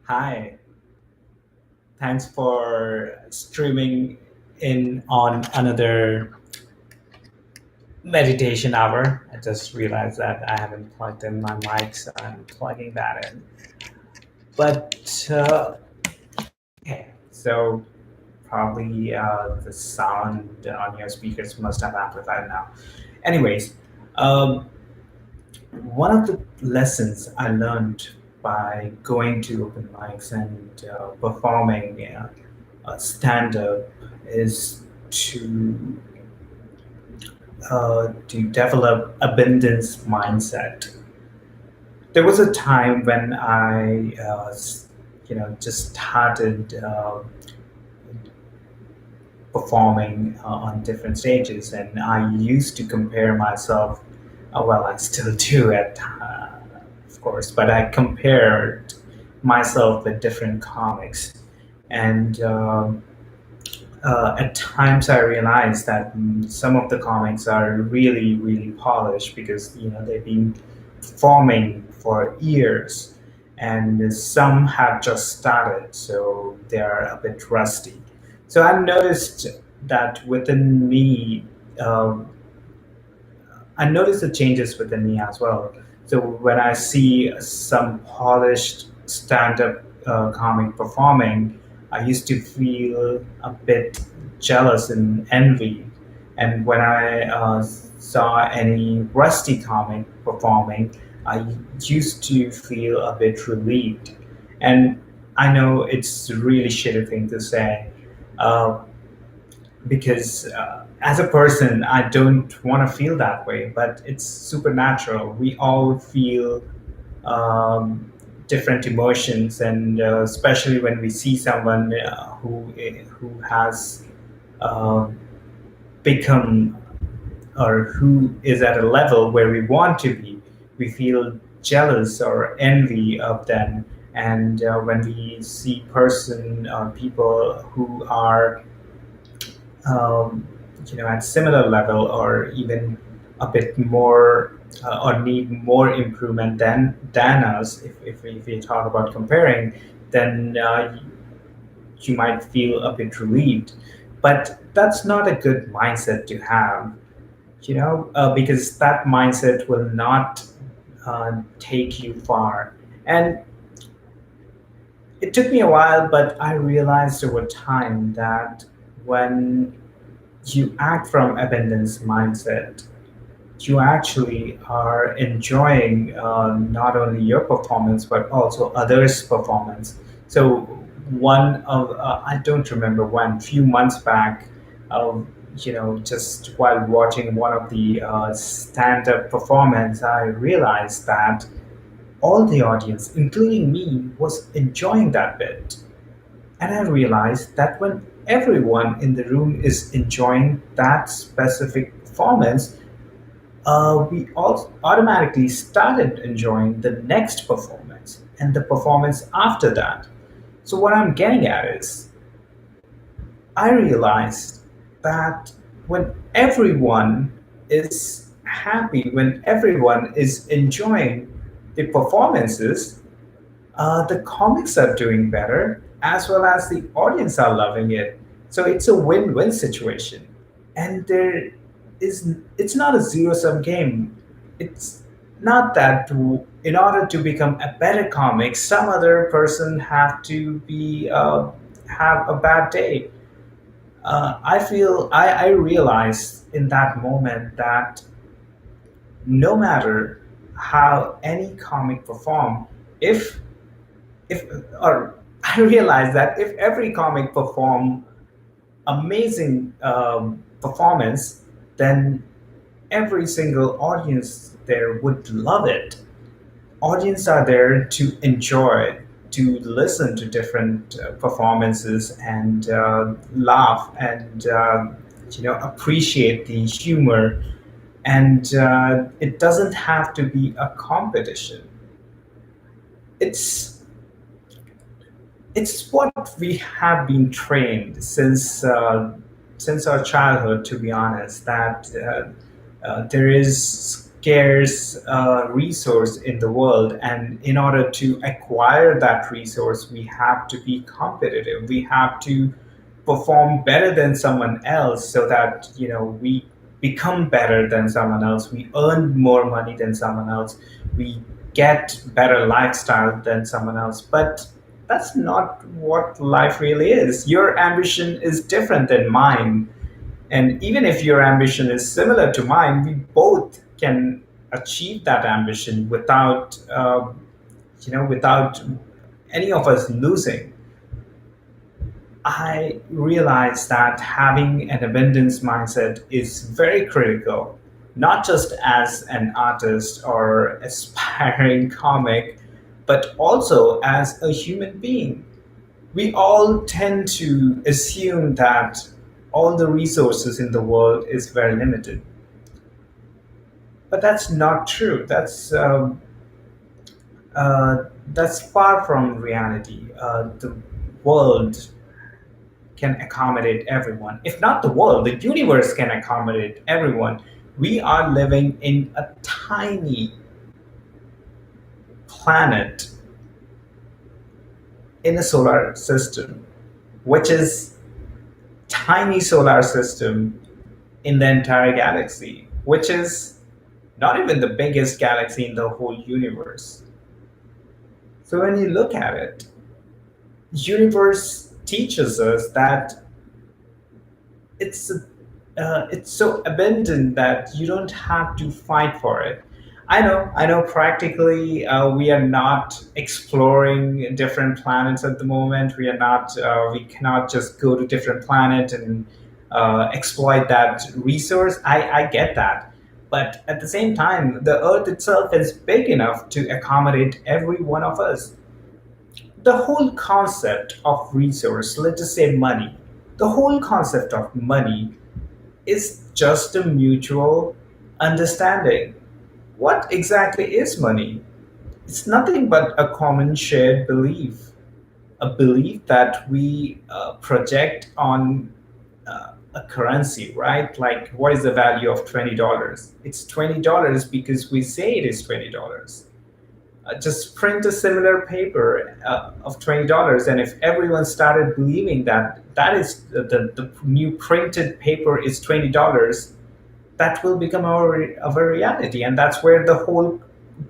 Hi, thanks for streaming in on another meditation hour. I just realized that I haven't plugged in my mic, so I'm plugging that in. But okay, so probably the sound on your speakers must have amplified now. Anyways, um, one of the lessons I learned by going to open mics and performing stand up is to to develop abundance mindset. There was a time when just started performing on different stages, and I used to compare myself. Well, I still do of course, but I compared myself with different comics, and at times I realize that some of the comics are really, really polished because they've been performing for years, and some have just started, so they are a bit rusty. So I noticed that within me, um, I noticed the changes within me as well. So when I see some polished stand-up comic performing, I used to feel a bit jealous and envy. And when I saw any rusty comic performing, I used to feel a bit relieved. And I know it's a really shitty thing to say, uh, because as a person, I don't want to feel that way, but it's supernatural. We all feel um, different emotions, and especially when we see someone who has uh, become or who is at a level where we want to be, we feel jealous or envy of them. And when we see person or people who are um, at similar level or even a bit more or need more improvement than us, if we talk about comparing, then you might feel a bit relieved. But that's not a good mindset to have, because that mindset will not take you far. And it took me a while, but I realized over time that when you act from abundance mindset, you actually are enjoying not only your performance but also others' performance. So one of I don't remember when, few months back, just while watching one of the stand-up performance, I realized that all the audience, including me, was enjoying that bit. And I realized that when everyone in the room is enjoying that specific performance, we all automatically started enjoying the next performance and the performance after that. So, what I'm getting at is, I realized that when everyone is happy, when everyone is enjoying the performances, the comics are doing better as well as the audience are loving it. So it's a win-win situation. And it's not a zero-sum game. It's not that in order to become a better comic, some other person have to be have a bad day. I realized in that moment that no matter how any comic perform, if if or I realized that if every comic perform amazing performance, then every single audience there would love it. Audience are there to enjoy, to listen to different performances and laugh and appreciate the humor. And it doesn't have to be a competition. It's it's what we have been trained since our childhood, to be honest, that there is scarce resource in the world, and in order to acquire that resource, we have to be competitive. We have to perform better than someone else, so that we become better than someone else. We earn more money than someone else. We get better lifestyle than someone else. But that's not what life really is. Your ambition is different than mine, and even if your ambition is similar to mine, we both can achieve that ambition without any of us losing. I realize that having an abundance mindset is very critical, not just as an artist or aspiring comic, but also as a human being. We all tend to assume that all the resources in the world is very limited, but that's not true. That's far from reality. The world can accommodate everyone. If not the world, the universe can accommodate everyone. We are living in a tiny planet in a solar system, which is tiny solar system in the entire galaxy, which is not even the biggest galaxy in the whole universe. So when you look at it, universe teaches us that it's it's so abundant that you don't have to fight for it. I know. Practically, we are not exploring different planets at the moment. We cannot just go to different planet and exploit that resource. I get that, but at the same time, the Earth itself is big enough to accommodate every one of us. The whole concept of resource, let's just say money, the whole concept of money is just a mutual understanding. What exactly is money? It's nothing but a common shared belief, a belief that we project on a currency, right? Like, what is the value of $20? It's $20 because we say it is $20. Just print a similar paper of $20, and if everyone started believing that the new printed paper is $20, that will become our reality. And that's where the whole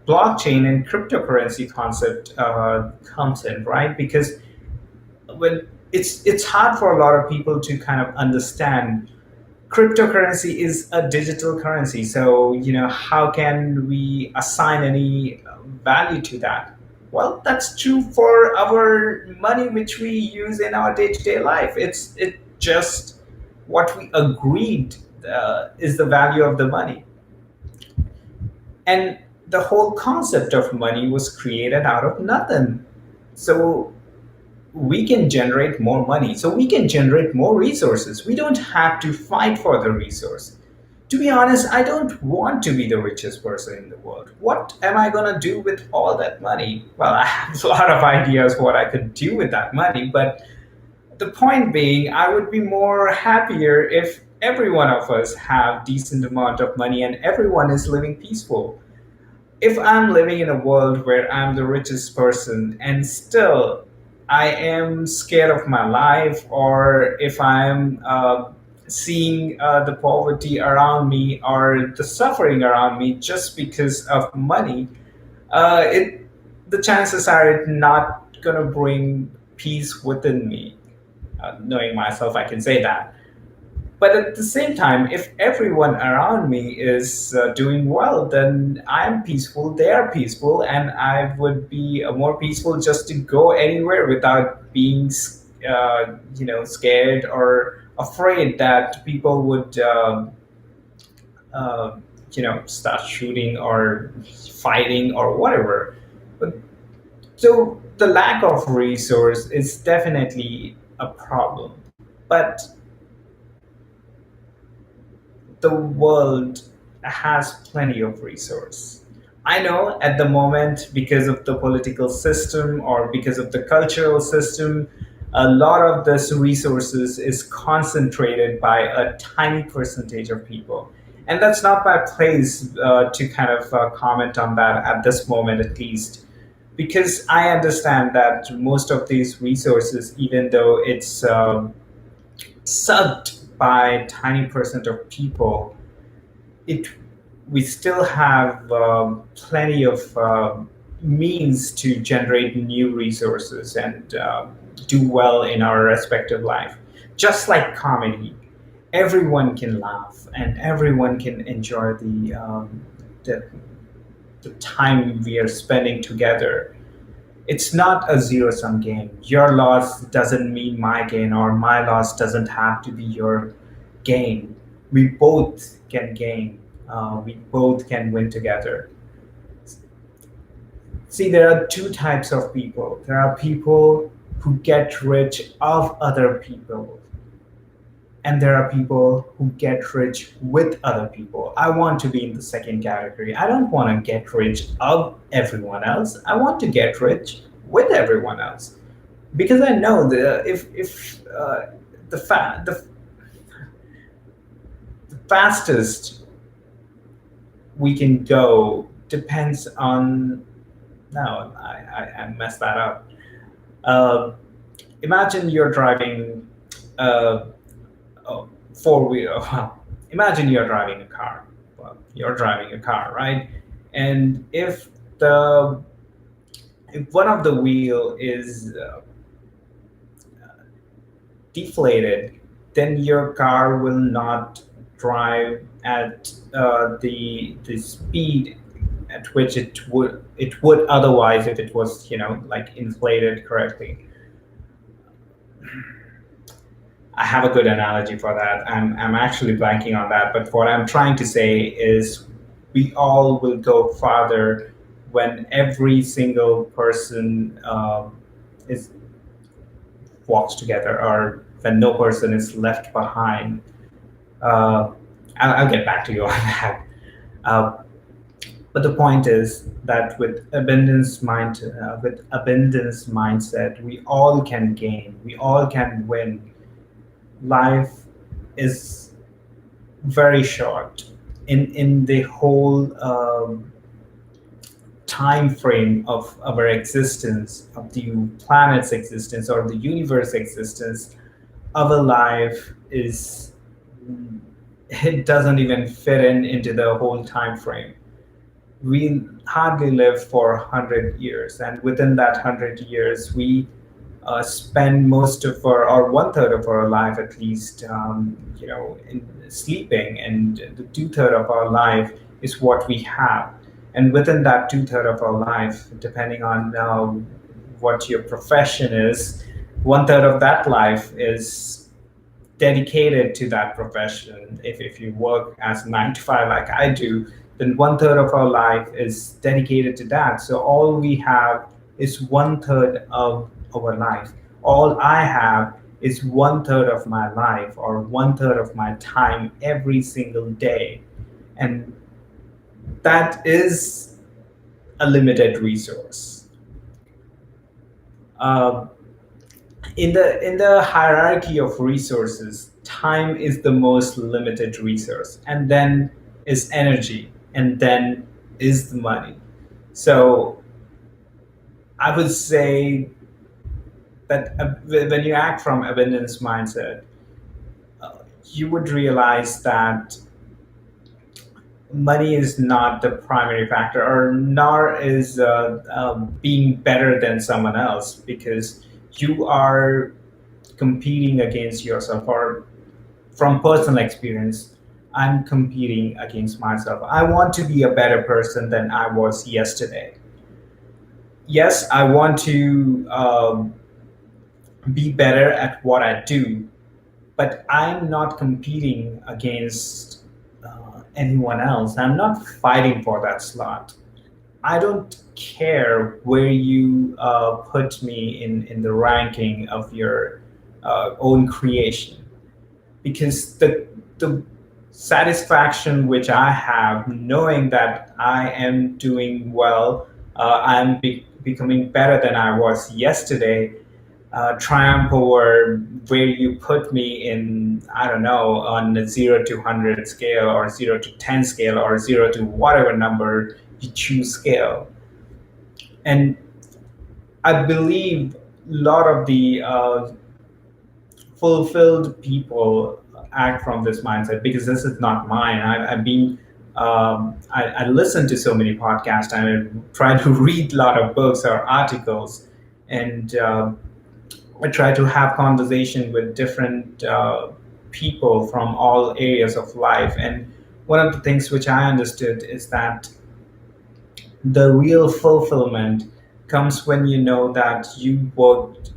blockchain and cryptocurrency concept comes in, right? Because when it's hard for a lot of people to kind of understand cryptocurrency is a digital currency. So how can we assign any value to that? Well, that's true for our money which we use in our day-to-day life. It just what we agreed is the value of the money. And the whole concept of money was created out of nothing. So we can generate more money, so we can generate more resources. We don't have to fight for the resource. To be honest, I don't want to be the richest person in the world. What am I going to do with all that money? Well, I have a lot of ideas what I could do with that money, but the point being, I would be more happier if every one of us have decent amount of money and everyone is living peaceful. If I'm living in a world where I'm the richest person and still I am scared of my life, or if I'm seeing the poverty around me or the suffering around me just because of money, it the chances are it not gonna bring peace within me. Knowing myself, I can say that. But at the same time, if everyone around me is doing well, then I'm peaceful, they are peaceful, and I would be more peaceful just to go anywhere without being, scared or afraid that people would, start shooting or fighting or whatever. But so the lack of resource is definitely a problem. But the world has plenty of resource. I know at the moment, because of the political system or because of the cultural system, a lot of this resources is concentrated by a tiny percentage of people. And that's not my place to kind of comment on that at this moment, at least, because I understand that most of these resources, even though it's sucked by tiny percent of people, it we still have plenty of means to generate new resources and do well in our respective life. Just like comedy, everyone can laugh and everyone can enjoy the, the time we are spending together. It's not a zero sum game. Your loss doesn't mean my gain, or my loss doesn't have to be your gain. We both can gain. We both can win together. See, there are two types of people. There are people who get rich of other people, and there are people who get rich with other people. I want to be in the second category. I don't want to get rich of everyone else. I want to get rich with everyone else, because I know the if the fastest we can go depends on. No, I messed that up. Uh, Imagine you're driving a, a four wheel. Well, imagine you're driving a car. Well, you're driving a car, right? And the if one of the wheel is deflated, then your car will not drive at the speed at which it would otherwise if it was like inflated correctly. I have a good analogy for that. I'm actually blanking on that, but what I'm trying to say is we all will go farther when every single person is walks together, or when no person is left behind. Uh, I'll get back to you on that. Uh, but the point is that with abundance mindset, we all can gain. We all can win. Life is very short. In the whole time frame of our existence, of the planet's existence or the universe existence, our life is it doesn't even fit into the whole time frame. We hardly live for 100 years, and within that 100 years we spend most of our, or one third of our life at least, in sleeping, and the two-third of our life is what we have. And within that two-third of our life, depending on what your profession is, one third of that life is dedicated to that profession. If you work as 9 to 5 like I do, then one third of our life is dedicated to that. So all we have is one third of our life. All I have is one third of my life, or one third of my time every single day. And that is a limited resource. Uh, in the hierarchy of resources, time is the most limited resource, and then is energy, and then is the money. So I would say that when you act from abundance mindset, you would realize that money is not the primary factor, or nor is being better than someone else, because you are competing against yourself. Or from personal experience, I'm competing against myself. I want to be a better person than I was yesterday. Yes, I want to be better at what I do, but I'm not competing against anyone else. I'm not fighting for that slot. I don't care where you put me in the ranking of your own creation, because the satisfaction which I have knowing that I am doing well, becoming better than I was yesterday, triumph over where you put me in, I don't know, on a 0 to 100 scale or 0 to 10 scale or 0 to whatever number you choose scale. And I believe a lot of the fulfilled people act from this mindset, because this is not mine. I've been I listen to so many podcasts, and I try to read a lot of books or articles, and I try to have conversation with different people from all areas of life. And one of the things which I understood is that the real fulfillment comes when you know that you worked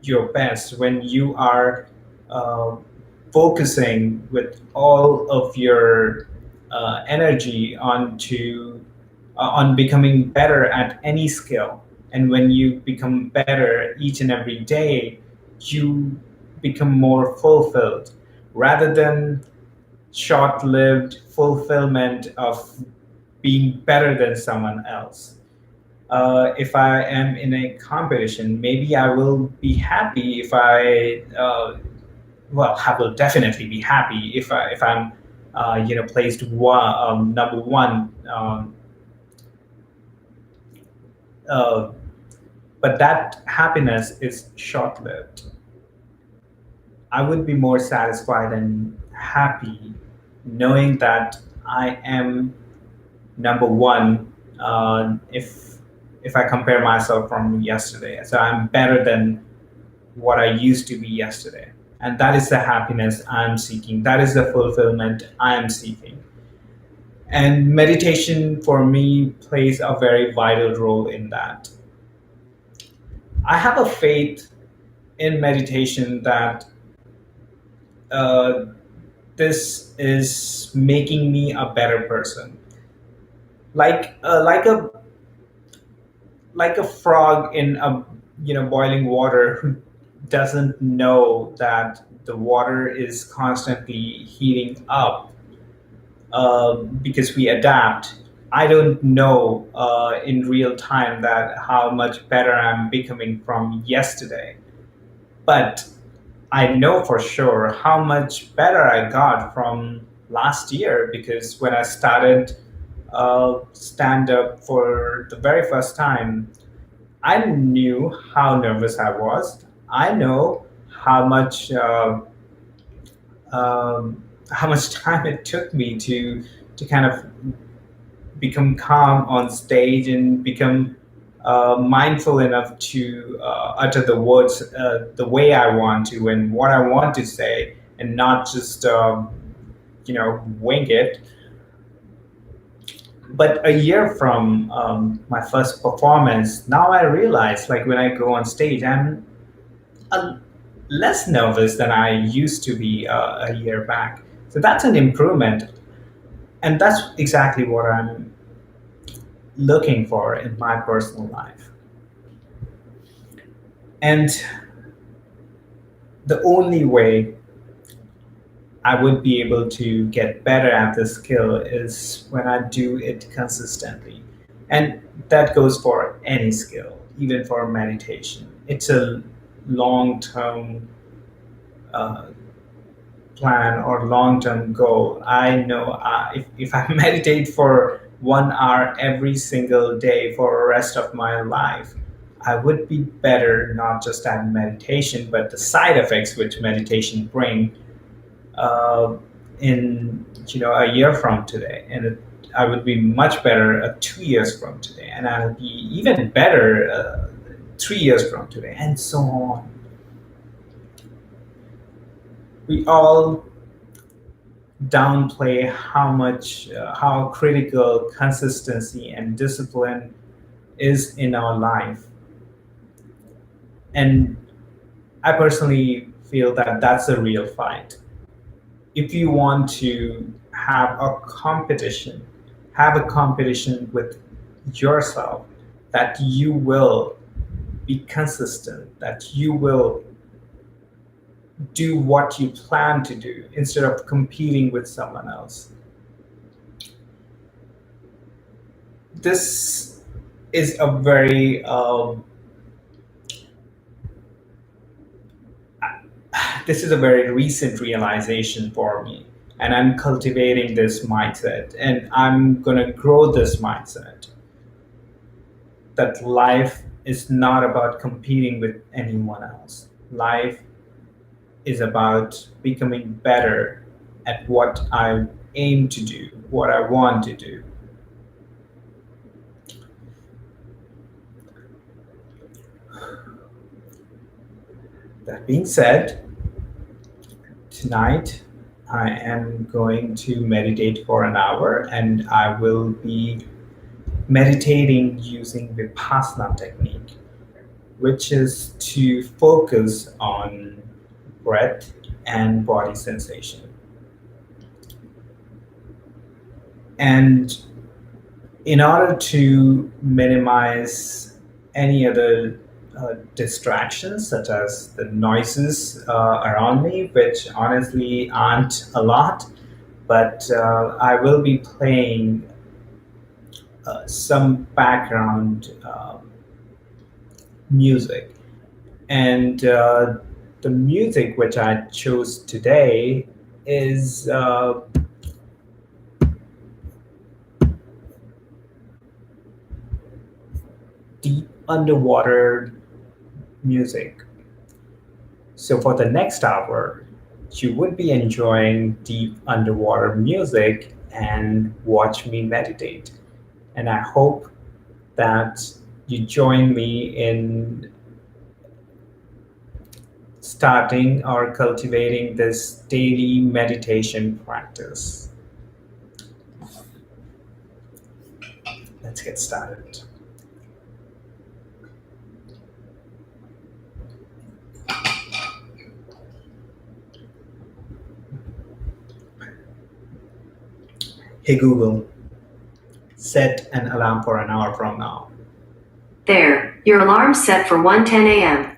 your best, when you are uh, focusing with all of your energy on becoming better at any skill. And when you become better each and every day, you become more fulfilled, rather than short-lived fulfillment of being better than someone else. If I am in a competition, maybe I will be happy if I will definitely be happy if I'm, placed number one. Uh, but that happiness is short-lived. I would be more satisfied and happy knowing that I am number one. If I compare myself from yesterday, so I'm better than what I used to be yesterday. And that is the happiness I'm seeking. That is the fulfillment I am seeking. And meditation for me plays a very vital role in that. I have a faith in meditation that uh, this is making me a better person. Like like a frog in a boiling water who doesn't know that the water is constantly heating up, because we adapt. I don't know in real time that how much better I'm becoming from yesterday, but I know for sure how much better I got from last year, because when I started stand up for the very first time, I knew how nervous I was. I know how much how much time it took me to kind of become calm on stage and become mindful enough to utter the words the way I want to and what I want to say, and not just wing it. But a year from my first performance, now I realize, like, when I go on stage, I'm uh, less nervous than I used to be a year back. So that's an improvement, and that's exactly what I'm looking for in my personal life. And the only way I would be able to get better at this skill is when I do it consistently. And that goes for any skill, even for meditation. It's a long term uh, plan or long term goal. I know if I meditate for 1 hour every single day for the rest of my life, I would be better not just at meditation, but the side effects which meditation bring uh, in a year from today, and I would be much better 2 years from today, and I'll be even better 3 years from today, and so on. We all downplay how critical consistency and discipline is in our life, and I personally feel that that's a real fight. If you want to have a competition with yourself, that you will be consistent, that you will do what you plan to do instead of competing with someone else. This is a very This is a very recent realization for me. And I'm cultivating this mindset and I'm going to grow this mindset that life is not about competing with anyone else. Life is about becoming better at what I aim to do, what I want to do. That being said, tonight I am going to meditate for an hour and I will be meditating using Vipassana technique, which is to focus on breath and body sensation. And in order to minimize any other distractions, such as the noises around me, which honestly aren't a lot, but I will be playing some background music. And the music which I chose today is deep underwater music. So for the next hour, you would be enjoying deep underwater music and watch me meditate. And I hope that you join me in starting or cultivating this daily meditation practice. Let's get started. Hey Google, set an alarm for an hour from now. There, your alarm's set for 1:10 a.m.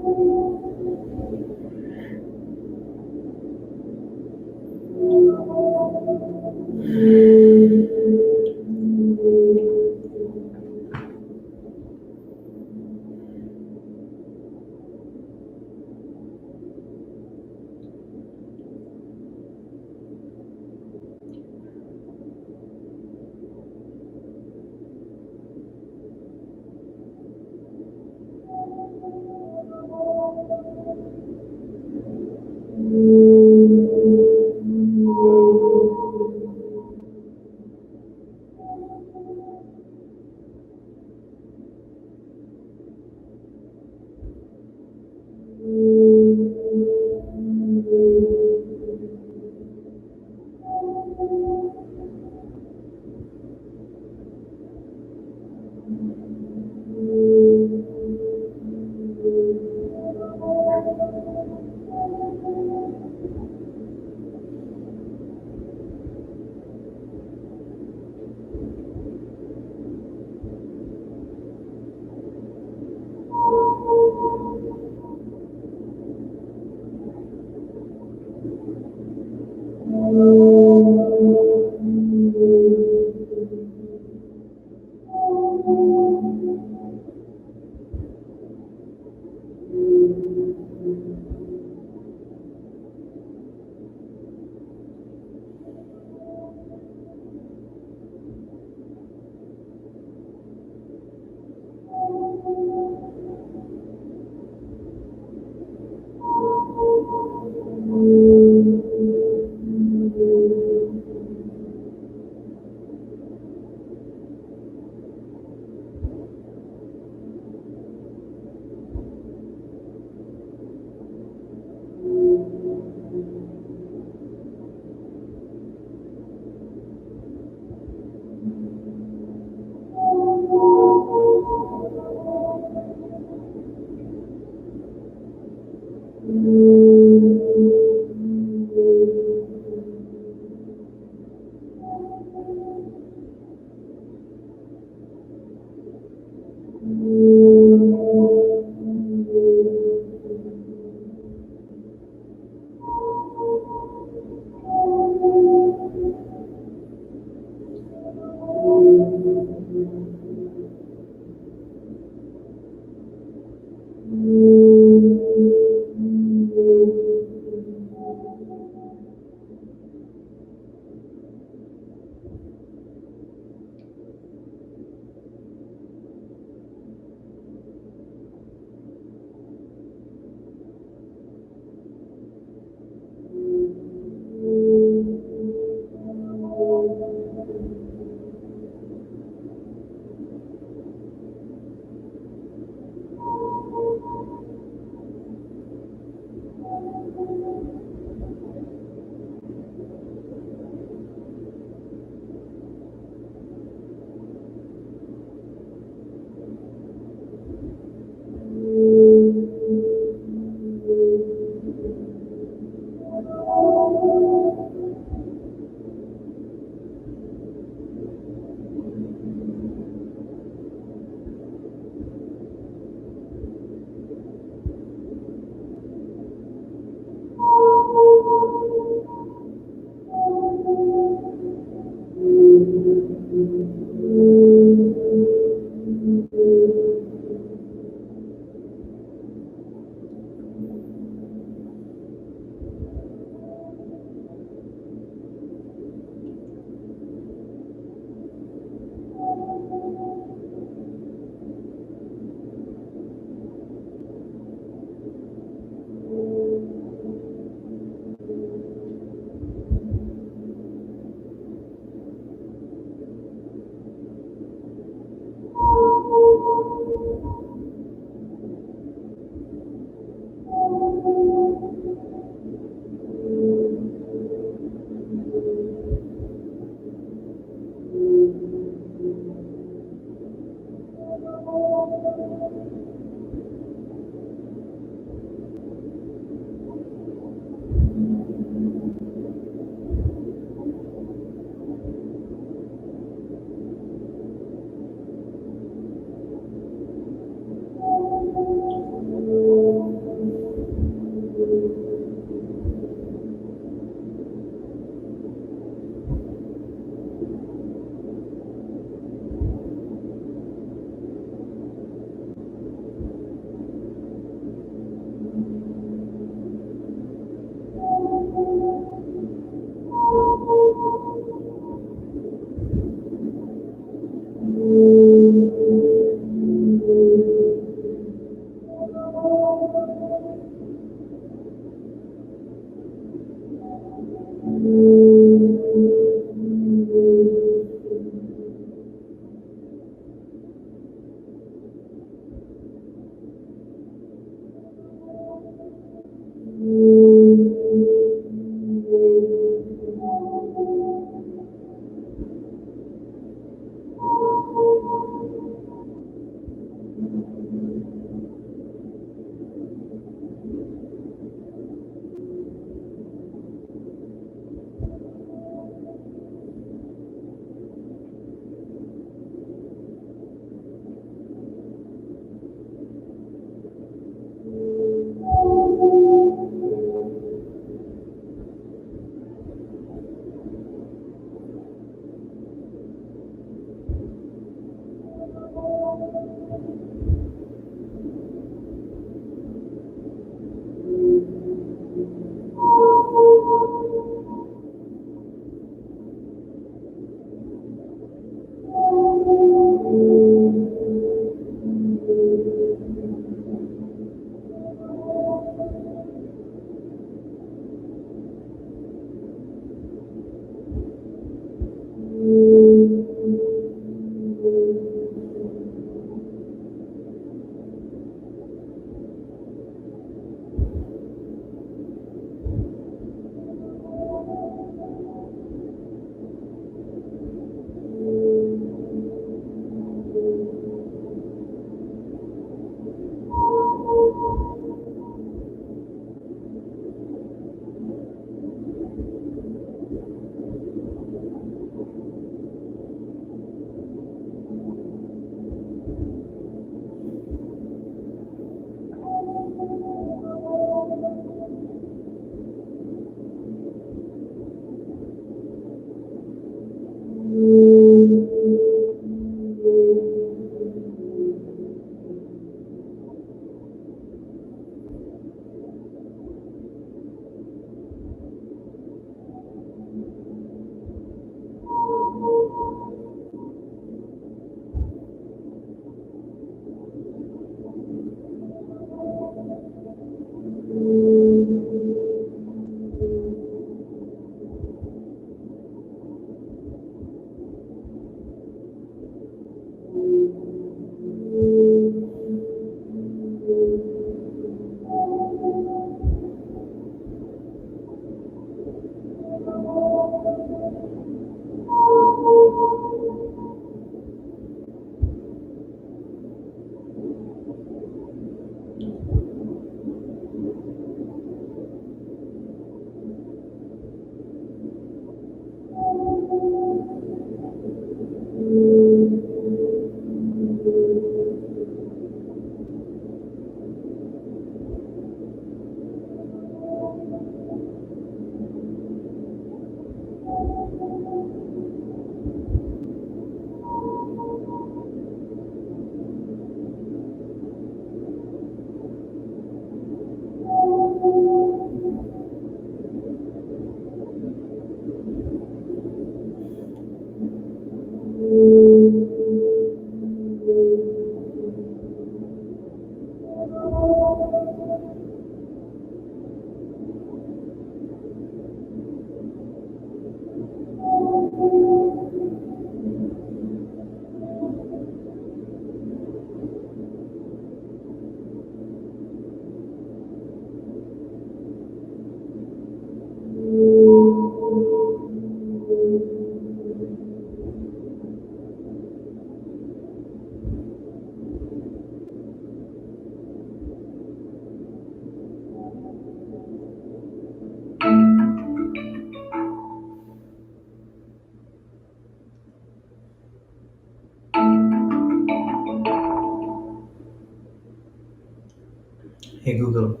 Hey Google,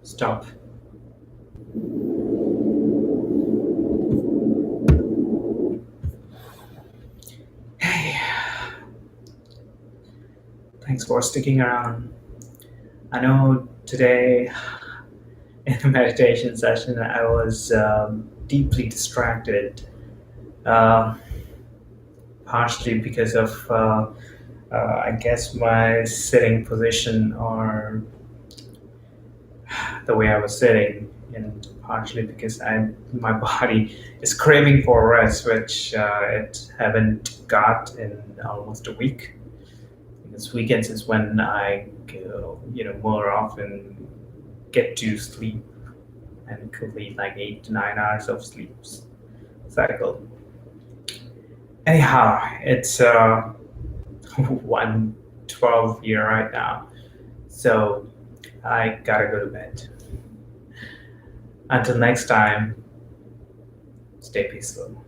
stop. Hey, thanks for sticking around. I know today in the meditation session I was deeply distracted, uh, partially because of, I guess, my sitting position or the way I was sitting, and partially because my body is craving for rest, which it haven't got in almost a week. Because weekends is when I go, more often get to sleep and complete like 8 to 9 hours of sleep cycle. Anyhow, it's 1:12 here right now, so I gotta go to bed. Until next time, stay peaceful.